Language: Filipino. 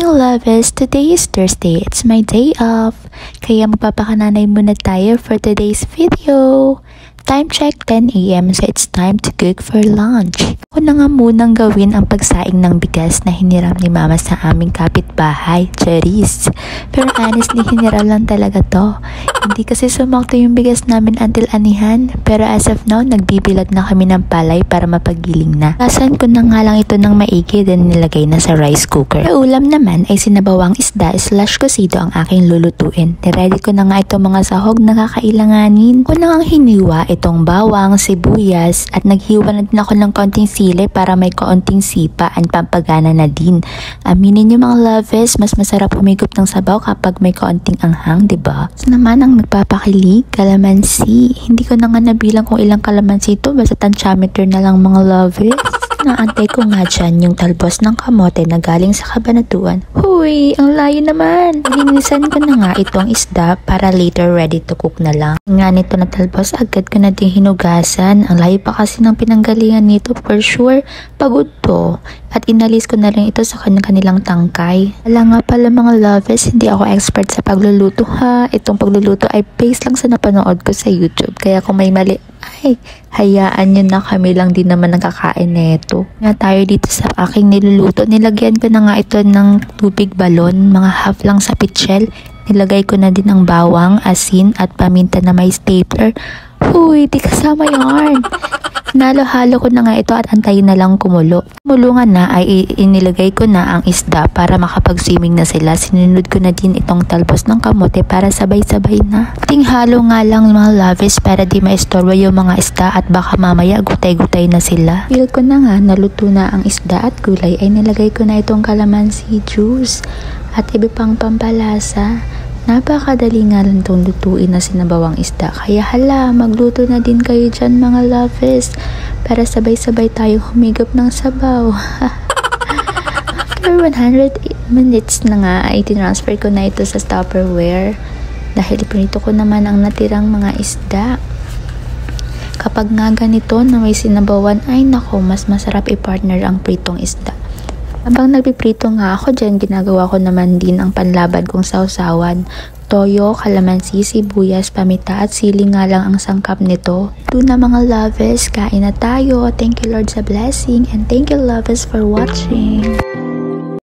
morning, lovers! Today is Thursday. It's my day off. Kaya magpapakananay muna tayo for today's video. Time check 10 AM, so it's time to cook for lunch. Ako na nga munang gawin ang pagsaing ng bigas na hiniram ni mama sa aming kapitbahay, Charis. Pero honestly, hiniram lang talaga to. Hindi kasi sumakto yung bigas namin until anihan. Pero as of now, nagbibilad na kami ng palay para mapagiling na. Kasan ko na nga lang ito ng maigi, then nilagay na sa rice cooker. Sa ulam naman ay sinabawang isda / kosido ang aking lulutuin. Niready ko na nga itong mga sahog na kakailanganin. Ako na nga hiniwa itong bawang, sibuyas, at naghiwa na din ako ng konting sili para may kaunting sipa at pampagana na din. Aminin niyo mga loves, mas masarap humigop ng sabaw kapag may kaunting anghang, diba? So naman ang nagpapakilig, kalamansi. Hindi ko na nga nabilang kung ilang kalamansi ito, basta tansyameter na lang mga loves. Naantay ko nga dyan yung talbos ng kamote na galing sa Kabanatuan. Huy, ang layo naman! Linisan ko na nga itong isda para later ready to cook na lang. Nga nito na talbos, agad ko na din hinugasan. Ang layo pa kasi ng pinanggalingan nito, for sure. Pagod to. At inalis ko na rin ito sa kanilang tangkay. Wala nga pala mga loves, hindi ako expert sa pagluluto ha. Itong pagluluto ay based lang sa napanood ko sa YouTube. Kaya kung may mali, ay, hayaan nyo na, kami lang din naman nagkakain neto. Nga tayo dito sa aking niluluto. Nilagyan ko na nga ito ng tubig balon, mga half lang sa pitchel. Nilagay ko na din ang bawang, asin at paminta na may stapler. Huy, di kasama yarn. Nalo-halo ko na nga ito at antayin na lang kumulo. Kumulungan na ay inilagay ko na ang isda para makapag-swimming na sila. Sinunod ko na din itong talbos ng kamote para sabay-sabay na. Tinghalo nga lang mga loves para di maistorbo yung mga isda at baka mamaya gutay-gutay na sila. Feel ko na nga naluto na ang isda at gulay ay nilagay ko na itong calamansi juice at iba pang pampalasa. Napakadali nga lang itong lutuin na sinabawang isda. Kaya hala, magluto na din kayo dyan mga loves para sabay-sabay tayong humigop ng sabaw. After 100 minutes na nga ay tinransfer ko na ito sa Tupperware dahil pinito ko naman ang natirang mga isda. Kapag nga ganito na may sinabawan, ay nako, mas masarap i-partner ang pritong isda. Habang nagpiprito nga ako dyan, ginagawa ko naman din ang panlaban kong sausawan. Toyo, kalamansi, sibuyas, paminta at sili nga lang ang sangkap nito. Doon na mga loves, kain na tayo. Thank you Lord sa blessing and thank you loves for watching.